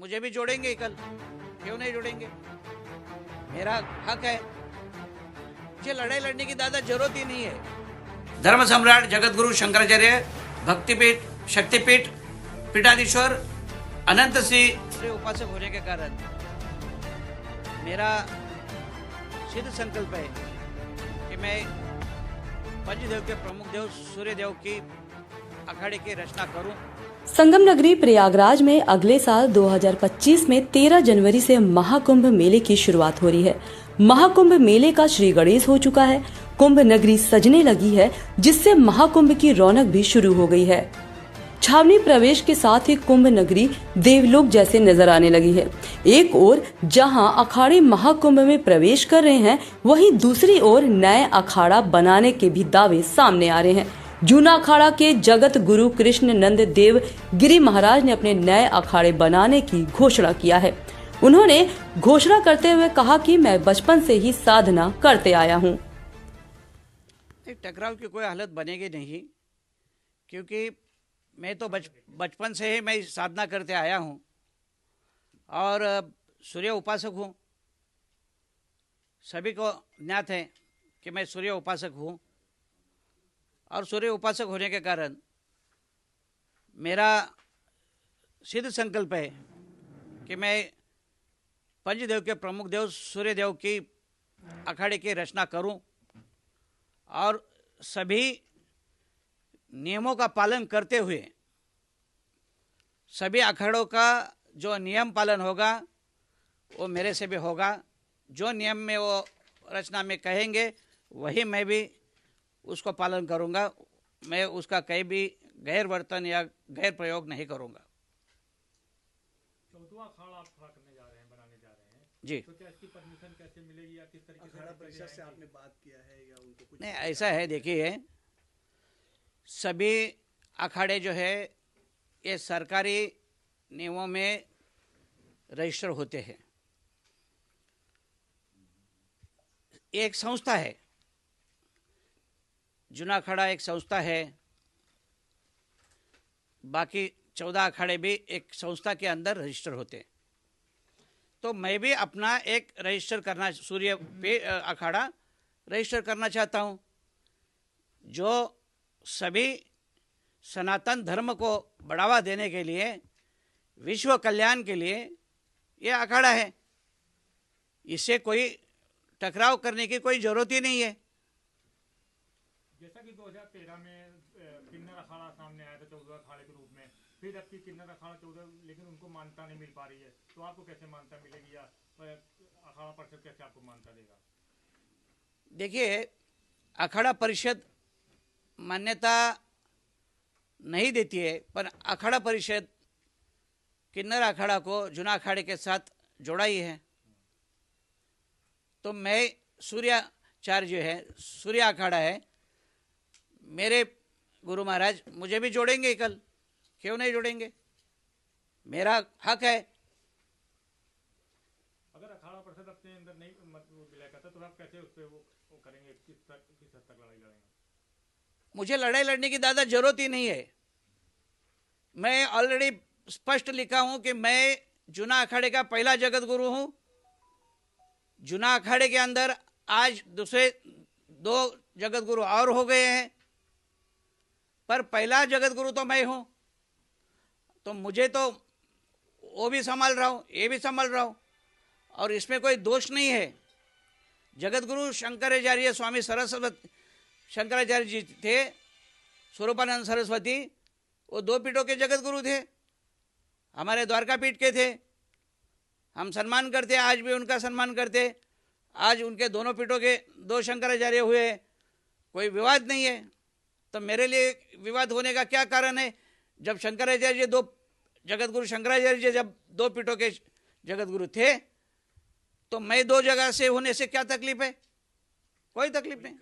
मुझे भी जोड़ेंगे कल, क्यों नहीं जोड़ेंगे? मेरा हक है, मुझे लड़ाई लड़ने की दादा जरूरत ही नहीं है। धर्म सम्राट जगतगुरु शंकराचार्य भक्तिपीठ शक्तिपीठ पीठाधीश्वर अनंत श्री उपासक होने के कारण मेरा सिद्ध संकल्प है कि मैं पंचदेव के प्रमुख देव सूर्य देव की अखाड़े की रचना करूं। संगम नगरी प्रयागराज में अगले साल 2025 में 13 जनवरी से महाकुंभ मेले की शुरुआत हो रही है। महाकुंभ मेले का श्री गणेश हो चुका है। कुंभ नगरी सजने लगी है, जिससे महाकुंभ की रौनक भी शुरू हो गई है। छावनी प्रवेश के साथ ही कुंभ नगरी देवलोक जैसे नजर आने लगी है। एक ओर जहां अखाड़े महाकुंभ में प्रवेश कर रहे हैं, वहीं दूसरी ओर नए अखाड़ा बनाने के भी दावे सामने आ रहे हैं। जूना अखाड़ा के जगत गुरु कृष्ण नंद देव गिरी महाराज ने अपने नए अखाड़े बनाने की घोषणा किया है। उन्होंने घोषणा करते हुए कहा कि मैं बचपन से ही साधना करते आया हूँ। टकराव की कोई हालत बनेगी नहीं, क्योंकि मैं तो बचपन से ही मैं साधना करते आया हूँ और सूर्य उपासक हूँ। सभी को ज्ञात है कि मैं सूर्य उपासक हूँ और सूर्य उपासक होने के कारण मेरा सिद्ध संकल्प है कि मैं पंचदेव के प्रमुख देव सूर्य देव की अखाड़े की रचना करूं और सभी नियमों का पालन करते हुए सभी अखाड़ों का जो नियम पालन होगा वो मेरे से भी होगा। जो नियम में वो रचना में कहेंगे वही मैं भी उसको पालन करूंगा। मैं उसका कहीं भी गैर वर्तन या गैर प्रयोग नहीं करूंगा। 14वां अखाड़ा आप खड़ा करने जा रहे हैं, बनाने जा रहे हैं जी, तो क्या इसकी परमिशन कैसे मिलेगी या किस तरीके से? अखाड़ा परिषद से आपने बात किया है या उनको कुछ? नहीं, ऐसा है, देखिए सभी अखाड़े जो है ये सरकारी नियमों में रजिस्टर होते हैं। एक संस्था है, जूना अखाड़ा एक संस्था है, बाकी 14 अखाड़े भी एक संस्था के अंदर रजिस्टर होते हैं। तो मैं भी अपना एक रजिस्टर करना, सूर्य पे अखाड़ा रजिस्टर करना चाहता हूँ, जो सभी सनातन धर्म को बढ़ावा देने के लिए, विश्व कल्याण के लिए ये अखाड़ा है। इससे कोई टकराव करने की कोई जरूरत ही नहीं है। जैसा कि 2013 में किन्नर अखाड़ा सामने आया था 14 अखाड़े के रूप में, फिर अब की किन्नर अखाड़ा 14, लेकिन उनको मान्यता नहीं मिल पा रही है, तो आपको कैसे मान्यता मिलेगी या अखाड़ा परिषद कैसे आपको मान्यता देगा? देखिए, अखाड़ा परिषद मान्यता नहीं देती है, पर अखाड़ा परिषद किन्नर अखाड़ा को जूना अखाड़े के साथ जोड़ा ही है। तो मैं सूर्याचार्य जो है, सूर्य अखाड़ा है, मेरे गुरु महाराज मुझे भी जोड़ेंगे कल, क्यों नहीं जोड़ेंगे? मेरा हक है। अगर अखाड़ा परिषद अपने अंदर नहीं विलय करता तो आप कैसे उस पर वो करेंगे? किस हद तक लड़ाई लड़ेंगे? मुझे लड़ाई लड़ने की दादा जरूरत ही नहीं है। मैं ऑलरेडी स्पष्ट लिखा हूं कि मैं जूना अखाड़े का पहला जगत गुरु हूं। जूना अखाड़े के अंदर आज दूसरे 2 जगत गुरु और हो गए हैं, पर पहला जगत गुरु तो मैं हूं। तो मुझे तो वो भी संभाल रहा हूं, ये भी संभाल रहा हूं, और इसमें कोई दोष नहीं है। जगत गुरु शंकराचार्य स्वामी सरस्वती शंकराचार्य जी थे, स्वरूपानंद सरस्वती, वो 2 पीठों के जगत गुरु थे, हमारे द्वारका पीठ के थे। हम सम्मान करते, आज भी उनका सम्मान करते। आज उनके दोनों पीठों के 2 शंकराचार्य हुए, कोई विवाद नहीं है। तो मेरे लिए विवाद होने का क्या कारण है? जब शंकराचार्य 2 जगत गुरु शंकराचार्य जी जब 2 पीठों के जगत गुरु थे, तो मैं 2 जगह से होने से क्या तकलीफ है? कोई तकलीफ नहीं।